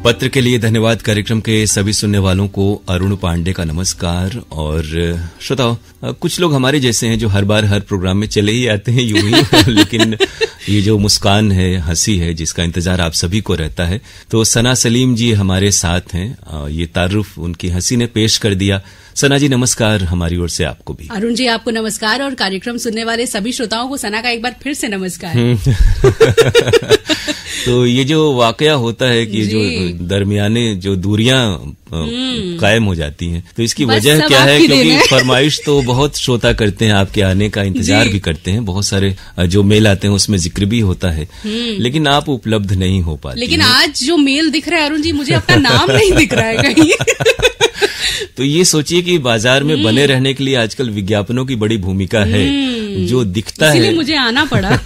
पत्र के लिए धन्यवाद। कार्यक्रम के सभी सुनने वालों को अरुण पांडे का नमस्कार। और श्रोताओ, कुछ लोग हमारे जैसे हैं जो हर बार हर प्रोग्राम में चले ही आते हैं यूं ही लेकिन ये जो मुस्कान है, हंसी है, जिसका इंतजार आप सभी को रहता है, तो सना सलीम जी हमारे साथ हैं। ये तारुफ उनकी हंसी ने पेश कर दिया। सना जी नमस्कार हमारी ओर से आपको भी। अरुण जी आपको नमस्कार और कार्यक्रम सुनने वाले सभी श्रोताओं को सना का एक बार फिर से नमस्कार। तो ये जो वाकया होता है कि जो दरमियाने जो दूरियां कायम हो जाती हैं, तो इसकी वजह क्या है? क्योंकि फरमाइश तो बहुत श्रोता करते हैं, आपके आने का इंतजार भी करते हैं, बहुत सारे जो मेल आते हैं उसमें जिक्र भी होता है, लेकिन आप उपलब्ध नहीं हो पाते। लेकिन आज जो मेल दिख रहा है अरुण जी, मुझे अपना नाम नहीं दिख रहा है कहीं। तो ये सोचिए कि बाजार में बने रहने के लिए आजकल विज्ञापनों की बड़ी भूमिका है। जो दिखता है, इसीलिए मुझे आना पड़ा।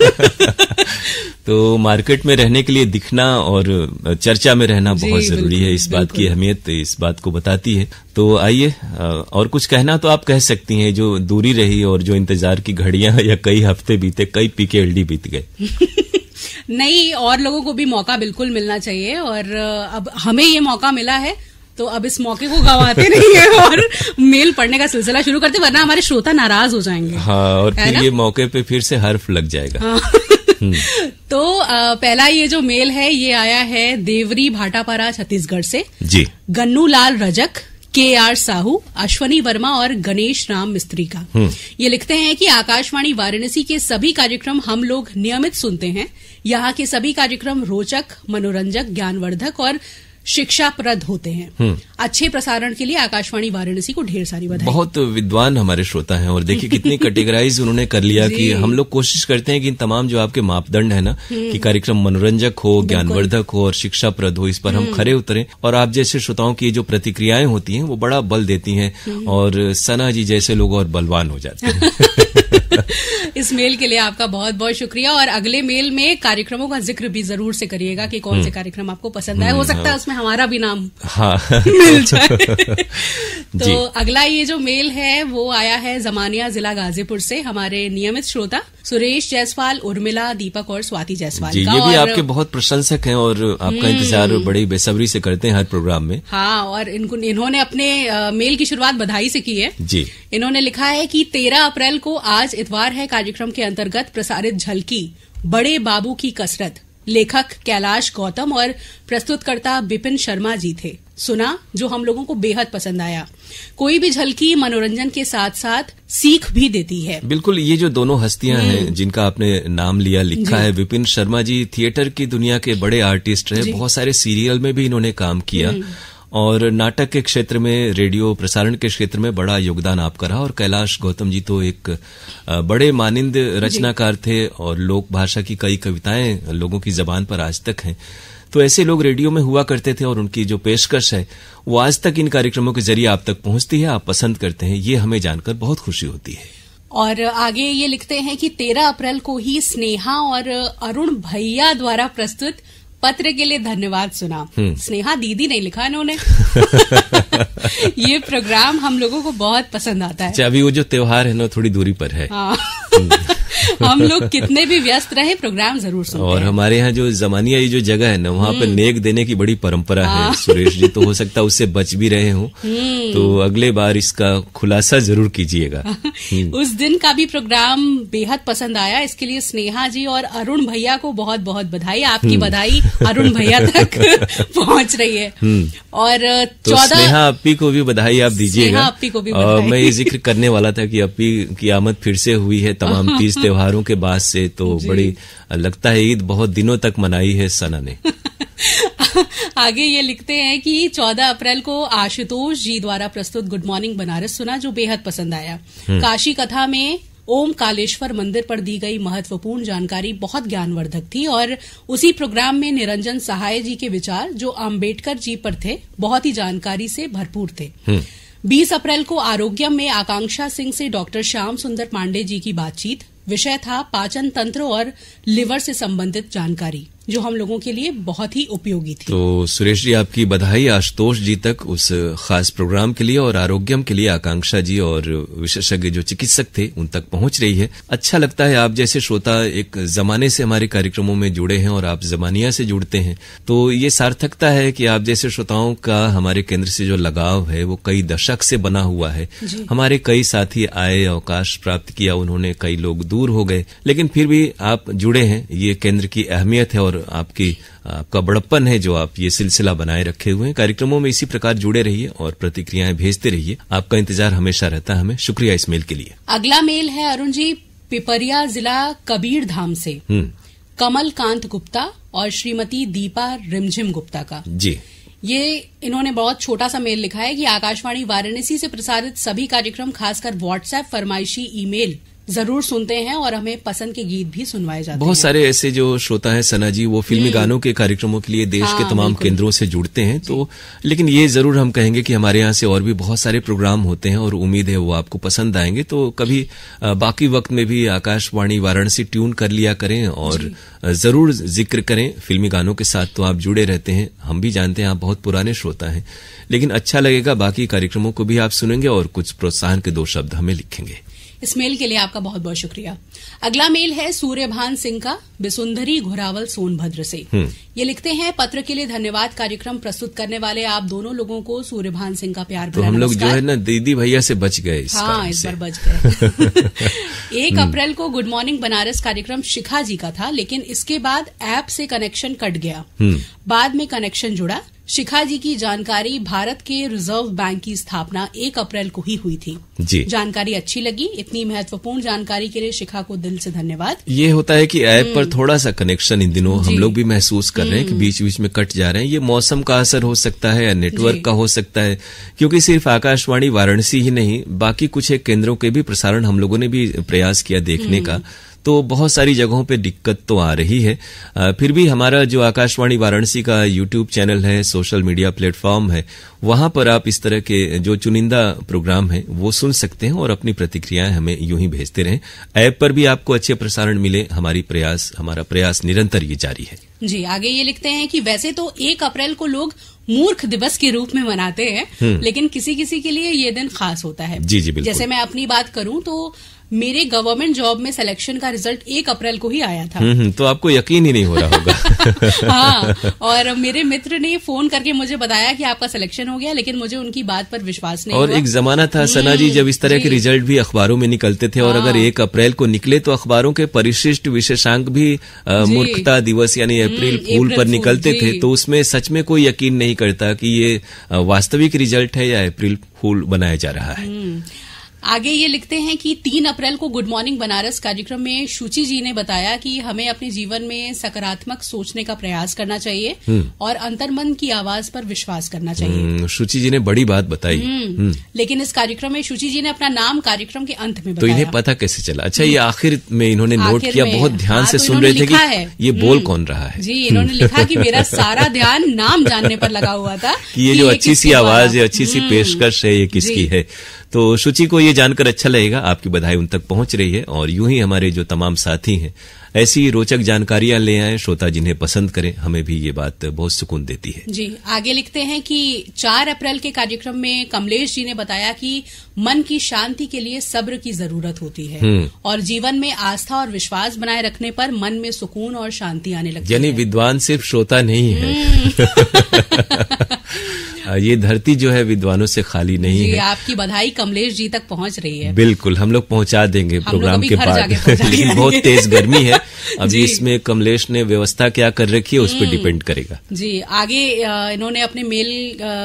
तो मार्केट में रहने के लिए दिखना और चर्चा में रहना बहुत जरूरी है। इस बात की अहमियत इस बात को बताती है। तो आइए, और कुछ कहना तो आप कह सकती हैं। जो दूरी रही और जो इंतजार की घड़ियां या कई हफ्ते बीते, कई पीकेएलडी बीत गए। नहीं, और लोगों को भी मौका बिल्कुल मिलना चाहिए, और अब हमें ये मौका मिला है तो अब इस मौके को गंवाते नहीं है और मेल पढ़ने का सिलसिला शुरू करते, वरना हमारे श्रोता नाराज हो जाएंगे। हाँ, और फिर ये मौके पे फिर से हर्फ लग जाएगा। हाँ। तो पहला ये जो मेल है ये आया है देवरी भाटापारा छत्तीसगढ़ से जी। गन्नू लाल रजक, KR साहू, अश्वनी वर्मा और गणेश राम मिस्त्री का। ये लिखते हैं कि आकाशवाणी वाराणसी के सभी कार्यक्रम हम लोग नियमित सुनते हैं। यहाँ के सभी कार्यक्रम रोचक, मनोरंजक, ज्ञानवर्धक और शिक्षाप्रद होते हैं। अच्छे प्रसारण के लिए आकाशवाणी वाराणसी को ढेर सारी बधाई। बहुत विद्वान हमारे श्रोता हैं, और देखिए कितनी कैटेगराइज उन्होंने कर लिया कि हम लोग कोशिश करते हैं कि इन तमाम जो आपके मापदंड है ना, कि कार्यक्रम मनोरंजक हो, ज्ञानवर्धक हो और शिक्षाप्रद हो, इस पर हम खरे उतरें। और आप जैसे श्रोताओं की जो प्रतिक्रियाएं होती हैं वो बड़ा बल देती हैं, और सना जी जैसे लोग और बलवान हो जाते हैं। इस मेल के लिए आपका बहुत बहुत शुक्रिया। और अगले मेल में कार्यक्रमों का जिक्र भी जरूर से करिएगा कि कौन से कार्यक्रम आपको पसंद आए। हो सकता है उसमें हमारा भी नाम मिल जाए। तो अगला ये जो मेल है वो आया है जमानिया, जिला गाजीपुर से, हमारे नियमित श्रोता सुरेश जायसवाल, उर्मिला, दीपक और स्वाति जायसवाल का। ये भी आपके बहुत प्रशंसक हैं और आपका इंतजार बड़ी बेसब्री से करते हैं हर प्रोग्राम में। हाँ, और इन्होंने अपने मेल की शुरुआत बधाई से की है जी। इन्होंने लिखा है कि 13 अप्रैल को आज इतवार है, कार्यक्रम के अंतर्गत प्रसारित झलकी बड़े बाबू की कसरत, लेखक कैलाश गौतम और प्रस्तुतकर्ता विपिन शर्मा जी थे, सुना, जो हम लोगों को बेहद पसंद आया। कोई भी झलकी मनोरंजन के साथ साथ सीख भी देती है। बिल्कुल, ये जो दोनों हस्तियां हैं जिनका आपने नाम लिया, लिखा है विपिन शर्मा जी, थिएटर की दुनिया के बड़े आर्टिस्ट रहे, बहुत सारे सीरियल में भी इन्होंने काम किया, और नाटक के क्षेत्र में, रेडियो प्रसारण के क्षेत्र में बड़ा योगदान आपका रहा। और कैलाश गौतम जी तो एक बड़े मानिंद रचनाकार थे, और लोक भाषा की कई कविताएं लोगों की जबान पर आज तक हैं। तो ऐसे लोग रेडियो में हुआ करते थे, और उनकी जो पेशकश है वो आज तक इन कार्यक्रमों के जरिए आप तक पहुंचती है, आप पसंद करते हैं, ये हमें जानकर बहुत खुशी होती है। और आगे ये लिखते हैं कि 13 अप्रैल को ही स्नेहा और अरुण भैया द्वारा प्रस्तुत पत्र के लिए धन्यवाद सुना। स्नेहा दीदी नहीं लिखा इन्होंने। ये प्रोग्राम हम लोगों को बहुत पसंद आता है। अभी वो जो त्योहार है ना, थोड़ी दूरी पर है। हाँ। हम लोग कितने भी व्यस्त रहे, प्रोग्राम जरूर सुनते हैं। और हमारे यहाँ जो जमानिया ये जो जगह है ना, वहाँ पे नेक देने की बड़ी परंपरा है सुरेश जी, तो हो सकता है उससे बच भी रहे हों, तो अगले बार इसका खुलासा जरूर कीजिएगा। उस दिन का भी प्रोग्राम बेहद पसंद आया, इसके लिए स्नेहा जी और अरुण भैया को बहुत बहुत बधाई। आपकी बधाई अरुण भैया तक पहुँच रही है। और 14 स्नेहा अप्पी को भी बधाई आप दीजिएगा। अप्पी को भी बधाई। मैं ये जिक्र करने वाला था कि अप्पी की आमद फिर से हुई है तमाम 30 त्योहारों के बाद से, तो बड़ी लगता है ईद बहुत दिनों तक मनाई है सना ने। आगे ये लिखते हैं कि 14 अप्रैल को आशुतोष जी द्वारा प्रस्तुत गुड मॉर्निंग बनारस सुना, जो बेहद पसंद आया। काशी कथा में ओम कालेश्वर मंदिर पर दी गई महत्वपूर्ण जानकारी बहुत ज्ञानवर्धक थी, और उसी प्रोग्राम में निरंजन सहाय जी के विचार, जो अम्बेडकर जी पर थे, बहुत ही जानकारी से भरपूर थे। 20 अप्रैल को आरोग्यम में आकांक्षा सिंह से डॉक्टर श्याम सुंदर पांडे जी की बातचीत, विषय था पाचन तंत्र और लिवर से संबंधित जानकारी। जो हम लोगों के लिए बहुत ही उपयोगी थी। तो सुरेश जी, आपकी बधाई आशुतोष जी तक उस खास प्रोग्राम के लिए, और आरोग्यम के लिए आकांक्षा जी और विशेषज्ञ जो चिकित्सक थे उन तक पहुंच रही है। अच्छा लगता है आप जैसे श्रोता एक जमाने से हमारे कार्यक्रमों में जुड़े हैं और आप जमानिया से जुड़ते हैं, तो ये सार्थकता है कि आप जैसे श्रोताओं का हमारे केंद्र से जो लगाव है वो कई दशक से बना हुआ है। हमारे कई साथी आए, अवकाश प्राप्त किया उन्होंने, कई लोग दूर हो गए, लेकिन फिर भी आप जुड़े हैं। ये केंद्र की अहमियत है और आपका बड़प्पन है जो आप ये सिलसिला बनाए रखे हुए हैं। कार्यक्रमों में इसी प्रकार जुड़े रहिए और प्रतिक्रियाएं भेजते रहिए। आपका इंतजार हमेशा रहता है हमें। शुक्रिया इस मेल के लिए। अगला मेल है अरुण जी पिपरिया जिला कबीर धाम से कमल कांत गुप्ता और श्रीमती दीपा रिमझिम गुप्ता का। जी, ये इन्होंने बहुत छोटा सा मेल लिखा है कि आकाशवाणी वाराणसी से प्रसारित सभी कार्यक्रम खासकर व्हाट्सएप फरमाइशी ईमेल जरूर सुनते हैं और हमें पसंद के गीत भी सुनवाए जाते हैं। बहुत सारे ऐसे जो श्रोता हैं सना जी, वो फिल्मी गानों के कार्यक्रमों के लिए देश के तमाम केंद्रों से जुड़ते हैं। तो लेकिन ये जरूर हम कहेंगे कि हमारे यहाँ से और भी बहुत सारे प्रोग्राम होते हैं और उम्मीद है वो आपको पसंद आएंगे। तो कभी बाकी वक्त में भी आकाशवाणी वाराणसी ट्यून कर लिया करें और जरूर जिक्र करें फिल्मी गानों के साथ। तो आप जुड़े रहते हैं, हम भी जानते हैं आप बहुत पुराने श्रोता हैं, लेकिन अच्छा लगेगा बाकी कार्यक्रमों को भी आप सुनेंगे और कुछ प्रोत्साहन के 2 शब्द हमें लिखेंगे। इस मेल के लिए आपका बहुत बहुत शुक्रिया। अगला मेल है सूर्यभान सिंह का बिसुंदरी घोरावल सोनभद्र से। ये लिखते हैं, पत्र के लिए धन्यवाद। कार्यक्रम प्रस्तुत करने वाले आप दोनों लोगों को सूर्यभान सिंह का प्यार भरा तो हम लोग जो है ना दीदी भैया से बच गए। हाँ, इस बार बच गए। 1 अप्रैल को गुड मॉर्निंग बनारस कार्यक्रम शिखा जी का था, लेकिन इसके बाद ऐप से कनेक्शन कट गया। बाद में कनेक्शन जुड़ा। शिखा जी की जानकारी, भारत के रिजर्व बैंक की स्थापना 1 अप्रैल को ही हुई थी। जी, जानकारी अच्छी लगी। इतनी महत्वपूर्ण जानकारी के लिए शिखा को दिल से धन्यवाद। ये होता है कि ऐप पर थोड़ा सा कनेक्शन इन दिनों हम लोग भी महसूस कर रहे हैं कि बीच बीच में कट जा रहे हैं। ये मौसम का असर हो सकता है या नेटवर्क का हो सकता है, क्योंकि सिर्फ आकाशवाणी वाराणसी ही नहीं, बाकी कुछ एक केंद्रों के भी प्रसारण हम लोगों ने भी प्रयास किया देखने का, तो बहुत सारी जगहों पे दिक्कत तो आ रही है। फिर भी हमारा जो आकाशवाणी वाराणसी का यूट्यूब चैनल है, सोशल मीडिया प्लेटफॉर्म है, वहां पर आप इस तरह के जो चुनिंदा प्रोग्राम है वो सुन सकते हैं और अपनी प्रतिक्रियाएं हमें यूं ही भेजते रहें। ऐप पर भी आपको अच्छे प्रसारण मिले, हमारा प्रयास निरंतर ये जारी है। जी, आगे ये लिखते हैं कि वैसे तो 1 अप्रैल को लोग मूर्ख दिवस के रूप में मनाते हैं, लेकिन किसी किसी के लिए ये दिन खास होता है। जी जी, बिल्कुल। जैसे मैं अपनी बात करूं तो मेरे गवर्नमेंट जॉब में सिलेक्शन का रिजल्ट 1 अप्रैल को ही आया था। तो आपको यकीन ही नहीं हो रहा होगा। हाँ, और मेरे मित्र ने फोन करके मुझे बताया कि आपका सिलेक्शन हो गया, लेकिन मुझे उनकी बात पर विश्वास नहीं और हुआ। एक जमाना था सना जी जब इस तरह के रिजल्ट भी अखबारों में निकलते थे, और अगर 1 अप्रैल को निकले तो अखबारों के परिशिष्ट विशेषांक भी मूर्खता दिवस यानी अप्रैल फूल पर निकलते थे। तो उसमें सच में कोई यकीन नहीं करता कि ये वास्तविक रिजल्ट है या अप्रैल फूल बनाया जा रहा है। आगे ये लिखते हैं कि 3 अप्रैल को गुड मॉर्निंग बनारस कार्यक्रम में शुचि जी ने बताया कि हमें अपने जीवन में सकारात्मक सोचने का प्रयास करना चाहिए और अंतर्मन की आवाज पर विश्वास करना चाहिए। शुचि जी ने बड़ी बात बताई। लेकिन इस कार्यक्रम में शुचि जी ने अपना नाम कार्यक्रम के अंत में बताया। तो इन्हें पता कैसे चला? अच्छा, ये आखिर में इन्होंने नोट किया, बहुत ध्यान से सुन रहे थे कि ये बोल कौन रहा है। जी, इन्होंने लिखा कि मेरा सारा ध्यान नाम जानने पर लगा हुआ था कि ये जो अच्छी सी आवाज है, अच्छी सी पेशकश है, ये किसकी है। तो शुचि को ये जानकर अच्छा लगेगा, आपकी बधाई उन तक पहुंच रही है। और यूं ही हमारे जो तमाम साथी हैं ऐसी रोचक जानकारियां ले आए, श्रोता जिन्हें पसंद करें, हमें भी ये बात बहुत सुकून देती है। जी, आगे लिखते हैं कि 4 अप्रैल के कार्यक्रम में कमलेश जी ने बताया कि मन की शांति के लिए सब्र की जरूरत होती है और जीवन में आस्था और विश्वास बनाए रखने पर मन में सुकून और शांति आने लगती है। यानी विद्वान सिर्फ श्रोता नहीं है। ये धरती जो है विद्वानों से खाली नहीं है। आपकी बधाई कमलेश जी तक पहुंच रही है। बिल्कुल, हम लोग पहुंचा देंगे प्रोग्राम के बाद। लेकिन बहुत तेज गर्मी है अभी, इसमें कमलेश ने व्यवस्था क्या कर रखी है उस पर डिपेंड करेगा। जी, आगे इन्होंने अपने मेल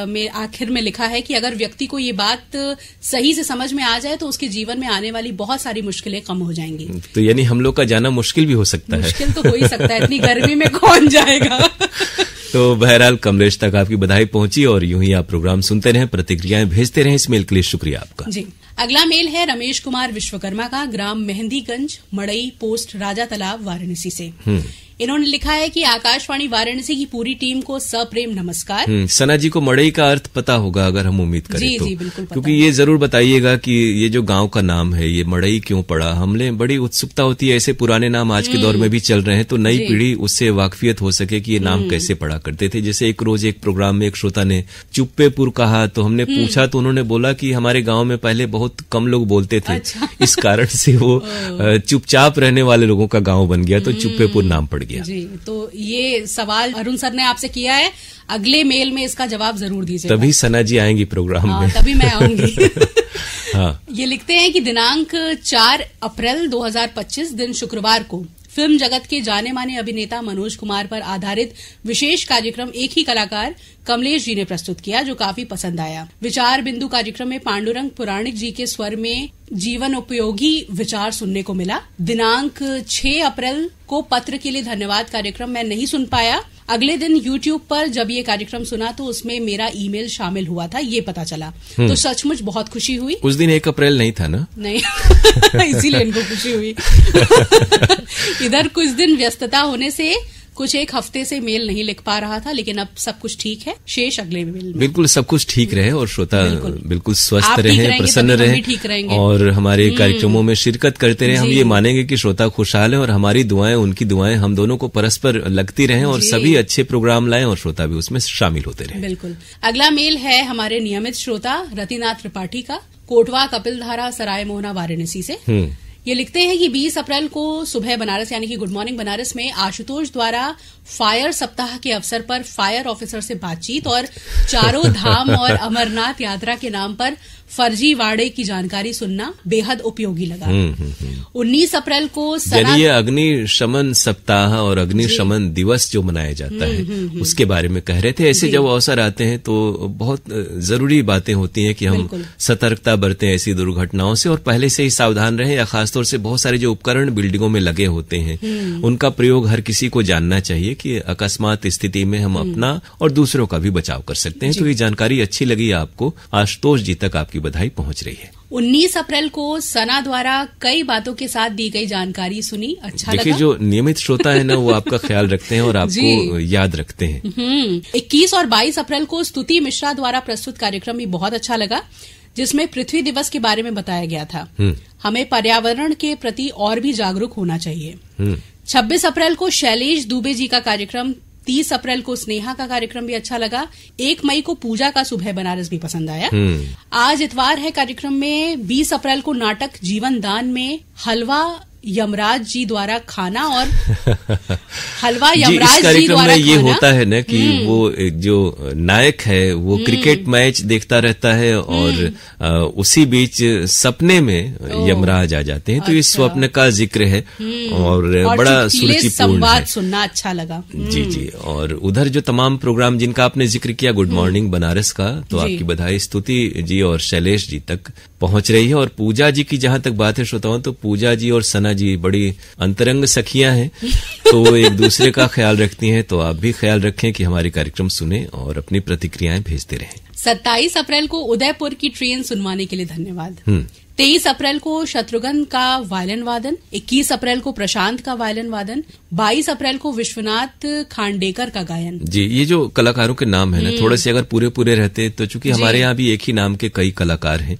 में आखिर में लिखा है कि अगर व्यक्ति को ये बात सही से समझ में आ जाए तो उसके जीवन में आने वाली बहुत सारी मुश्किलें कम हो जाएंगी। तो यानी हम लोग का जाना मुश्किल भी हो सकता है। मुश्किल तो हो ही सकता है, इतनी गर्मी में कौन जाएगा। तो बहरहाल कमलेश तक आपकी बधाई पहुंची और यूं ही आप प्रोग्राम सुनते रहें, प्रतिक्रियाएं भेजते रहें। इस मेल के लिए शुक्रिया आपका। जी, अगला मेल है रमेश कुमार विश्वकर्मा का, ग्राम मेहंदीगंज, मड़ई पोस्ट, राजा तालाब, वाराणसी से। इन्होंने लिखा है कि आकाशवाणी वाराणसी की पूरी टीम को सप्रेम नमस्कार। सना जी को मड़ई का अर्थ पता होगा अगर हम उम्मीद करें जी, तो। जी, बिल्कुल पता क्योंकि ये जरूर बताइएगा कि ये जो गांव का नाम है ये मड़ई क्यों पड़ा। हमने बड़ी उत्सुकता होती है, ऐसे पुराने नाम आज के दौर में भी चल रहे हैं तो नई पीढ़ी उससे वाकफियत हो सके कि ये नाम कैसे पड़ा करते थे। जैसे एक रोज एक प्रोग्राम में एक श्रोता ने चुप्पेपुर कहा तो हमने पूछा तो उन्होंने बोला कि हमारे गांव में पहले बहुत कम लोग बोलते थे। अच्छा। इस कारण से वो चुपचाप रहने वाले लोगों का गांव बन गया तो चुप्पेपुर नाम पड़ गया। जी, तो ये सवाल अरुण सर ने आपसे किया है, अगले मेल में इसका जवाब जरूर दीजिएगा। तभी सना जी आएंगी प्रोग्राम में। तभी मैं आऊंगी। हाँ। ये लिखते हैं कि दिनांक 4 अप्रैल 2025 दिन शुक्रवार को फिल्म जगत के जाने माने अभिनेता मनोज कुमार पर आधारित विशेष कार्यक्रम एक ही कलाकार कमलेश जी ने प्रस्तुत किया, जो काफी पसंद आया। विचार बिंदु कार्यक्रम में पांडुरंग पुराणिक जी के स्वर में जीवन उपयोगी विचार सुनने को मिला। दिनांक 6 अप्रैल को पत्र के लिए धन्यवाद कार्यक्रम मैं नहीं सुन पाया। अगले दिन YouTube पर जब ये कार्यक्रम सुना तो उसमें मेरा ईमेल शामिल हुआ था, ये पता चला। तो सचमुच बहुत खुशी हुई। उस दिन 1 अप्रैल नहीं था ना? नहीं। इसीलिए इनको खुशी हुई। इधर कुछ दिन व्यस्तता होने से कुछ एक हफ्ते से मेल नहीं लिख पा रहा था, लेकिन अब सब कुछ ठीक है। शेष अगले मेल में। बिल्कुल सब कुछ ठीक रहे और श्रोता बिल्कुल स्वस्थ रहे, प्रसन्न रहे और हमारे कार्यक्रमों में शिरकत करते रहे। हम ये मानेंगे कि श्रोता खुशहाल है और हमारी दुआएं उनकी दुआएं हम दोनों को परस्पर लगती रहें और सभी अच्छे प्रोग्राम लाएं और श्रोता भी उसमें शामिल होते रहे। बिल्कुल। अगला मेल है हमारे नियमित श्रोता रतिनाथ त्रिपाठी का, कोटवा कपिलधारा सराय मोहना वाराणसी से। ये लिखते हैं कि 20 अप्रैल को सुबह बनारस यानी कि गुड मॉर्निंग बनारस में आशुतोष द्वारा फायर सप्ताह के अवसर पर फायर ऑफिसर से बातचीत और चारों धाम और अमरनाथ यात्रा के नाम पर फर्जी वाड़े की जानकारी सुनना बेहद उपयोगी लगा। 19 अप्रैल को ये अग्नि शमन सप्ताह और अग्नि शमन दिवस जो मनाया जाता है उसके बारे में कह रहे थे। ऐसे जब अवसर आते हैं तो बहुत जरूरी बातें होती हैं कि हम सतर्कता बरतें ऐसी दुर्घटनाओं से और पहले से ही सावधान रहें। या खासतौर से बहुत सारे जो उपकरण बिल्डिंगों में लगे होते हैं उनका प्रयोग हर किसी को जानना चाहिए कि अकस्मात स्थिति में हम अपना और दूसरों का भी बचाव कर सकते हैं। तो ये जानकारी अच्छी लगी आपको, आशुतोष जी तक आपकी बधाई पहुंच रही है। 19 अप्रैल को सना द्वारा कई बातों के साथ दी गई जानकारी सुनी, अच्छा लगा। देखिए जो नियमित श्रोता है ना वो आपका ख्याल रखते हैं और आपको याद रखते हैं। 21 और 22 अप्रैल को स्तुति मिश्रा द्वारा प्रस्तुत कार्यक्रम भी बहुत अच्छा लगा, जिसमें पृथ्वी दिवस के बारे में बताया गया था। हमें पर्यावरण के प्रति और भी जागरूक होना चाहिए। 26 अप्रैल को शैलेश दुबे जी का कार्यक्रम, 30 अप्रैल को स्नेहा का कार्यक्रम भी अच्छा लगा। 1 मई को पूजा का सुबह बनारस भी पसंद आया। आज इतवार है, कार्यक्रम में 20 अप्रैल को नाटक जीवन दान में हलवा यमराज जी द्वारा खाना और हलवा यमराज जी द्वारा ये होता है ना कि वो जो नायक है वो क्रिकेट मैच देखता रहता है और उसी बीच सपने में यमराज आ जाते हैं। तो इस स्वप्न का जिक्र है और बड़ा सुरुचिपूर्ण संवाद सुनना अच्छा लगा। जी जी। और उधर जो तमाम प्रोग्राम जिनका आपने जिक्र किया गुड मॉर्निंग बनारस का, तो आपकी बधाई स्तुति जी और शैलेश जी तक पहुंच रही है। और पूजा जी की जहां तक बात है श्रोताओं, तो पूजा जी और सना जी बड़ी अंतरंग सखियां हैं तो एक दूसरे का ख्याल रखती हैं। तो आप भी ख्याल रखें कि हमारे कार्यक्रम सुने और अपनी प्रतिक्रियाएं भेजते रहें। 27 अप्रैल को उदयपुर की ट्रेन सुनवाने के लिए धन्यवाद। 23 अप्रैल को शत्रुघ्न का वायलिन वादन, 21 अप्रैल को प्रशांत का वायलिन वादन, 22 अप्रैल को विश्वनाथ खांडेकर का गायन। जी, ये जो कलाकारों के नाम है ना, थोड़े से अगर पूरे पूरे रहते तो चूंकि हमारे यहाँ भी एक ही नाम के कई कलाकार हैं।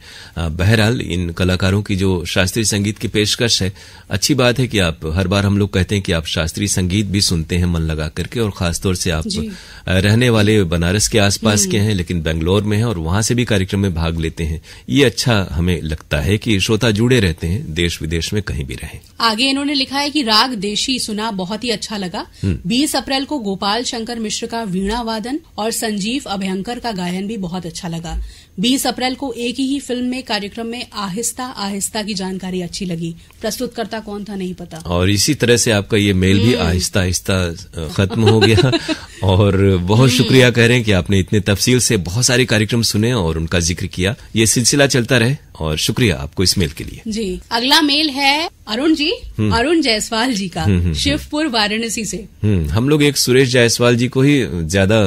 बहरहाल इन कलाकारों की जो शास्त्रीय संगीत की पेशकश है, अच्छी बात है कि आप हर बार हम लोग कहते हैं कि आप शास्त्रीय संगीत भी सुनते हैं मन लगा करके। और खासतौर से आप रहने वाले बनारस के आसपास के हैं लेकिन बेंगलोर में हैं और वहां से भी कार्यक्रम में भाग लेते हैं। ये अच्छा हमें लगता है कि श्रोता जुड़े रहते हैं देश विदेश में कहीं भी रहें। आगे इन्होंने लिखा है कि राग देशी सुना, बहुत ही अच्छा लगा। 20 अप्रैल को गोपाल शंकर मिश्र का वीणा वादन और संजीव अभयंकर का गायन भी बहुत अच्छा लगा। 20 अप्रैल को एक ही फिल्म में कार्यक्रम में आहिस्ता आहिस्ता की जानकारी अच्छी लगी। प्रस्तुतकर्ता कौन था नहीं पता। और इसी तरह से आपका ये मेल भी आहिस्ता आहिस्ता खत्म हो गया और बहुत शुक्रिया कह रहे हैं कि आपने इतने तफसील से बहुत सारे कार्यक्रम सुने और उनका जिक्र किया। ये सिलसिला चलता रहे और शुक्रिया आपको इस मेल के लिए। जी, अगला मेल है अरुण जी, अरुण जायसवाल जी का, शिवपुर वाराणसी से। हम लोग एक सुरेश जायसवाल जी को ही ज्यादा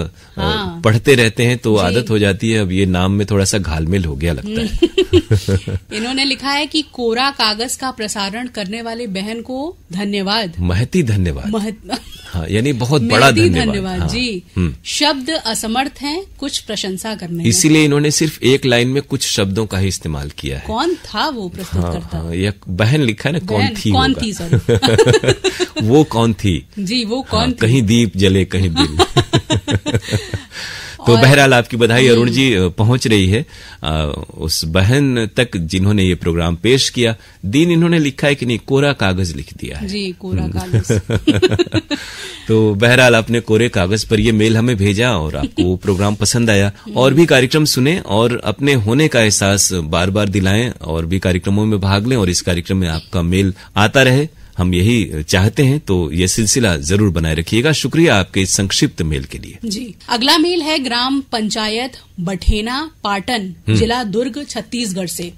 पढ़ते रहते हैं तो आदत हो जाती है। अब ये नाम में थोड़ा सा घालमेल हो गया लगता है। इन्होंने लिखा है कि कोरा कागज का प्रसारण करने वाले बहन को धन्यवाद। महती धन्यवाद। हाँ, यानी बहुत बड़ा धन्यवाद। हाँ, जी। शब्द असमर्थ हैं कुछ प्रशंसा करने, इसीलिए इन्होंने सिर्फ एक लाइन में कुछ शब्दों का ही इस्तेमाल किया है। कौन था वो प्रस्तुतकर्ता? हाँ, यह बहन लिखा है ना, कौन थी सर वो कौन थी जी, वो कौन थी? कहीं दीप जले कहीं दिल। तो बहरहाल आपकी बधाई अरुण जी पहुंच रही है उस बहन तक जिन्होंने ये प्रोग्राम पेश किया। दिन इन्होंने लिखा है कि नहीं, कोरा कागज लिख दिया है। जी, कोरा कागज। तो बहरहाल आपने कोरे कागज पर ये मेल हमें भेजा और आपको वो प्रोग्राम पसंद आया। और भी कार्यक्रम सुने और अपने होने का एहसास बार बार दिलाएं और भी कार्यक्रमों में भाग लें और इस कार्यक्रम में आपका मेल आता रहे, हम यही चाहते हैं। तो ये सिलसिला जरूर बनाए रखिएगा। शुक्रिया आपके इस संक्षिप्त मेल के लिए। जी, अगला मेल है ग्राम पंचायत बठेना पाटन, जिला दुर्ग, छत्तीसगढ़ से।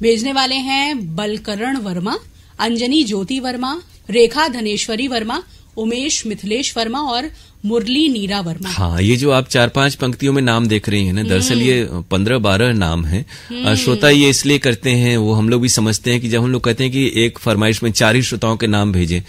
भेजने वाले हैं बलकरण वर्मा, अंजनी ज्योति वर्मा, रेखा धनेश्वरी वर्मा, उमेश मिथिलेश वर्मा और मुरली नीरा वर्मा। हाँ, ये जो आप 4-5 पंक्तियों में नाम देख रही हैं ना, दरअसल ये 15-12 नाम हैं। श्रोता ये इसलिए करते हैं, वो हम लोग भी समझते हैं कि जब हम लोग कहते हैं कि एक फरमाइश में 4 ही श्रोताओं के नाम भेजें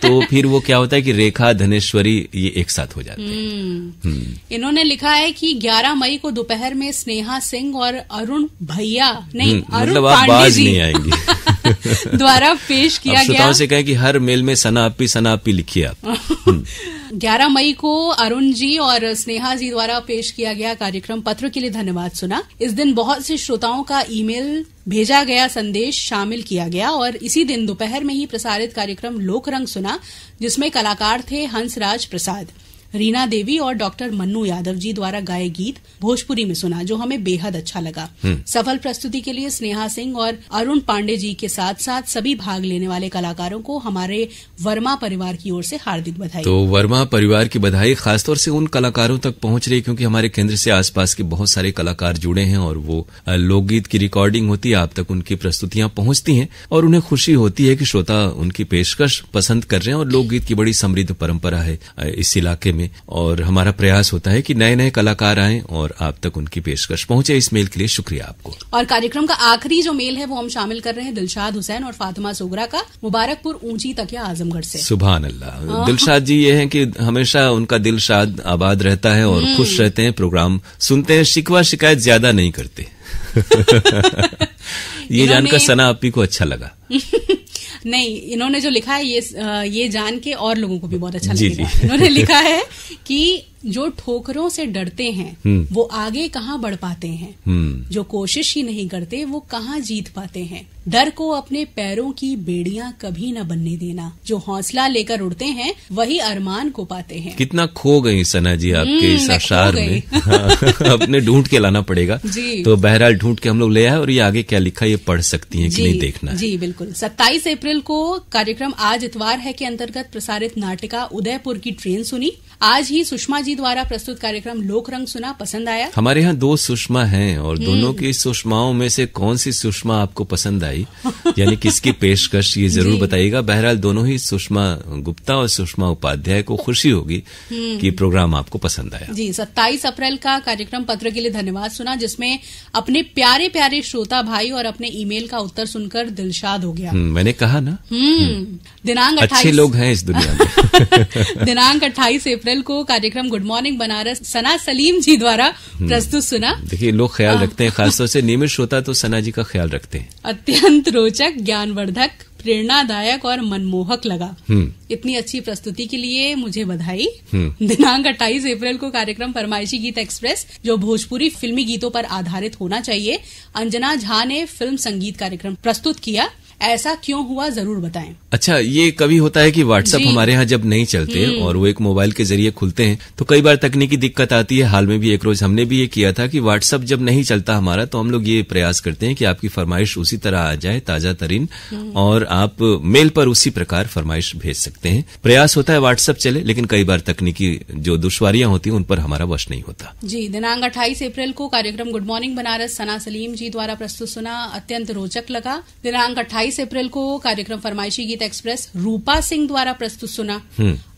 तो फिर वो क्या होता है कि रेखा धनेश्वरी ये एक साथ हो जाते हैं। इन्होंने लिखा है कि 11 मई को दोपहर में स्नेहा सिंह और अरुण भैया नहीं अरुण पांडे जी नहीं आएंगी द्वारा पेश किया गया। श्रोताओं से कहें कि हर मेल में सना अपी लिखिए आप। 11 मई को अरुण जी और स्नेहा जी द्वारा पेश किया गया कार्यक्रम पत्र के लिए धन्यवाद सुना। इस दिन बहुत से श्रोताओं का ईमेल भेजा गया संदेश शामिल किया गया और इसी दिन दोपहर में ही प्रसारित कार्यक्रम लोकरंग सुना, जिसमें कलाकार थे हंसराज प्रसाद, रीना देवी और डॉक्टर मन्नू यादव जी द्वारा गाए गीत भोजपुरी में सुना, जो हमें बेहद अच्छा लगा। सफल प्रस्तुति के लिए स्नेहा सिंह और अरुण पांडे जी के साथ साथ सभी भाग लेने वाले कलाकारों को हमारे वर्मा परिवार की ओर से हार्दिक बधाई। तो वर्मा परिवार की बधाई खासतौर से उन कलाकारों तक पहुंच रही है क्योंकि हमारे केंद्र से आसपास के बहुत सारे कलाकार जुड़े हैं और वो लोकगीत की रिकॉर्डिंग होती है, आप तक उनकी प्रस्तुतियां पहुंचती हैं और उन्हें खुशी होती है कि श्रोता उनकी पेशकश पसंद कर रहे हैं। और लोकगीत की बड़ी समृद्ध परंपरा है इस इलाके में और हमारा प्रयास होता है कि नए नए कलाकार आएं और आप तक उनकी पेशकश पहुंचे। इस मेल के लिए शुक्रिया आपको। और कार्यक्रम का आखिरी जो मेल है वो हम शामिल कर रहे हैं दिलशाद हुसैन और फातिमा सोगरा का, मुबारकपुर ऊंची तकिया आजमगढ़ से। सुभान अल्लाह। दिलशाद जी ये हैं कि हमेशा उनका दिल शाद आबाद रहता है और खुश रहते हैं, प्रोग्राम सुनते हैं, शिकवा शिकायत ज्यादा नहीं करते। ये जानकर सना अपी को अच्छा लगा। नहीं, इन्होंने जो लिखा है ये जान के और लोगों को भी बहुत अच्छा लगेगा। इन्होंने लिखा है कि जो ठोकरों से डरते हैं वो आगे कहाँ बढ़ पाते हैं, जो कोशिश ही नहीं करते वो कहाँ जीत पाते हैं। डर को अपने पैरों की बेड़ियां कभी न बनने देना, जो हौसला लेकर उड़ते हैं वही अरमान को पाते हैं। कितना खो गई सना जी आपके इस अशार में। अपने ढूंढ के लाना पड़ेगा। तो बहरहाल ढूंढ के हम लोग ले आए और ये आगे क्या लिखा ये पढ़ सकती हैं कि नहीं देखना है। जी बिल्कुल। 27 अप्रैल को कार्यक्रम आज इतवार है के अंतर्गत प्रसारित नाटिका उदयपुर की ट्रेन सुनी। आज ही सुषमा जी द्वारा प्रस्तुत कार्यक्रम लोकरंग सुना, पसंद आया। हमारे यहाँ 2 सुषमा हैं और दोनों की सुषमाओं में से कौन सी सुषमा आपको पसंद आई, यानी किसकी पेशकश, ये जरूर बताइएगा। बहरहाल दोनों ही सुषमा गुप्ता और सुषमा उपाध्याय को खुशी होगी कि प्रोग्राम आपको पसंद आया। जी, 27 अप्रैल का कार्यक्रम पत्र के लिए धन्यवाद सुना, जिसमें अपने प्यारे प्यारे श्रोता भाई और अपने ईमेल का उत्तर सुनकर दिलशाद हो गया। मैंने कहा ना, दिनांक 28 अच्छे लोग हैं इस दुनिया में। दिनांक 28 अप्रैल को कार्यक्रम गुड मॉर्निंग बनारस सना सलीम जी द्वारा प्रस्तुत सुना। देखिए लोग ख्याल रखते हैं, खासतौर से नियमित श्रोता तो सना जी का ख्याल रखते हैं। अत्यंत रोचक, ज्ञानवर्धक, प्रेरणादायक और मनमोहक लगा। इतनी अच्छी प्रस्तुति के लिए मुझे बधाई। दिनांक 28 अप्रैल को कार्यक्रम फरमाइशी गीत एक्सप्रेस, जो भोजपुरी फिल्मी गीतों पर आधारित होना चाहिए, अंजना झा ने फिल्म संगीत कार्यक्रम प्रस्तुत किया। ऐसा क्यों हुआ जरूर बताएं। अच्छा, ये कभी होता है कि व्हाट्सएप हमारे यहाँ जब नहीं चलते और वो एक मोबाइल के जरिए खुलते हैं तो कई बार तकनीकी दिक्कत आती है। हाल में भी एक रोज हमने भी ये किया था कि व्हाट्सएप जब नहीं चलता हमारा तो हम लोग ये प्रयास करते हैं कि आपकी फरमाइश उसी तरह आ जाए ताजा तरीन और आप मेल पर उसी प्रकार फरमाइश भेज सकते हैं। प्रयास होता है व्हाट्सएप चले, लेकिन कई बार तकनीकी जो दुश्वारियां होती हैं उन पर हमारा वश नहीं होता। जी, दिनांक 28 अप्रैल को कार्यक्रम गुड मॉर्निंग बनारस सना सलीम जी द्वारा प्रस्तुत सुना, अत्यंत रोचक लगा। दिनांक 28 अप्रैल को कार्यक्रम फरमाइशी गीत एक्सप्रेस रूपा सिंह द्वारा प्रस्तुत सुना,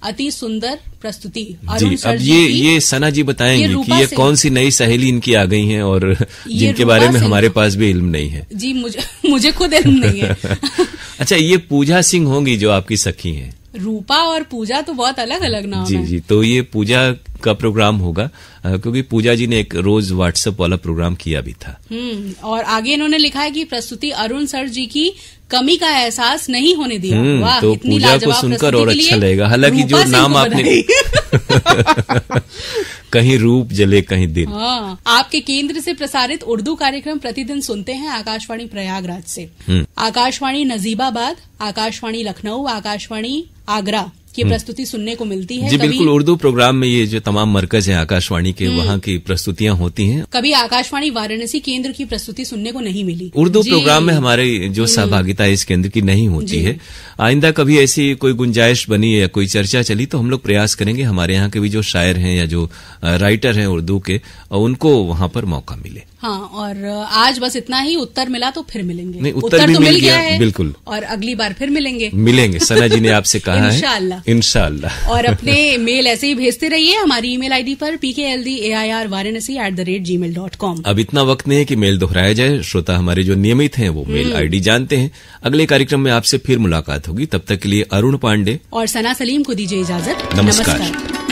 अति सुंदर प्रस्तुति। जी, अब ये सना जी बताएंगे कि ये कौन सी नई सहेली इनकी आ गई हैं और जिनके बारे में हमारे पास भी इल्म नहीं है। जी, मुझे खुद इल्म नहीं है। अच्छा, ये पूजा सिंह होंगी जो आपकी सखी हैं। रूपा और पूजा तो बहुत अलग अलग नाम है। जी, तो ये पूजा का प्रोग्राम होगा, क्योंकि पूजा जी ने एक रोज व्हाट्सएप वाला प्रोग्राम किया भी था। और आगे इन्होंने लिखा है कि प्रस्तुति अरुण सर जी की कमी का एहसास नहीं होने दिया। वाह, तो पूजा को सुनकर और अच्छा लगेगा। हालांकि जो नाम आपने कहीं रूप जले कहीं दिन। हाँ, आपके केंद्र से प्रसारित उर्दू कार्यक्रम प्रतिदिन सुनते हैं आकाशवाणी प्रयागराज से। आकाशवाणी नजीबाबाद, आकाशवाणी लखनऊ, आकाशवाणी आगरा की प्रस्तुति सुनने को मिलती है। जी बिल्कुल, उर्दू प्रोग्राम में ये जो तमाम मरकज है आकाशवाणी के, वहाँ की प्रस्तुतियां होती हैं। कभी आकाशवाणी वाराणसी केंद्र की प्रस्तुति सुनने को नहीं मिली। उर्दू प्रोग्राम में हमारे जो सहभागिता है इस केंद्र की नहीं होती है। आइंदा कभी ऐसी कोई गुंजाइश बनी या कोई चर्चा चली तो हम लोग प्रयास करेंगे हमारे यहाँ के भी जो शायर हैं या जो राइटर हैं उर्दू के, उनको वहाँ पर मौका मिले। हाँ, और आज बस इतना ही। उत्तर मिला तो फिर मिलेंगे। नहीं, उत्तर भी तो मिल गया है, बिल्कुल। और अगली बार फिर मिलेंगे। सना जी ने आपसे कहा है इंशाअल्लाह। और अपने मेल ऐसे ही भेजते रहिए हमारी ईमेल आईडी पर pkldairvaranasi@gmail.com। अब इतना वक्त नहीं है कि मेल दोहराया जाए। श्रोता हमारे जो नियमित हैं वो मेल आईडी जानते हैं। अगले कार्यक्रम में आपसे फिर मुलाकात होगी। तब तक के लिए अरुण पांडे और सना सलीम को दीजिए इजाजत। नमस्कार।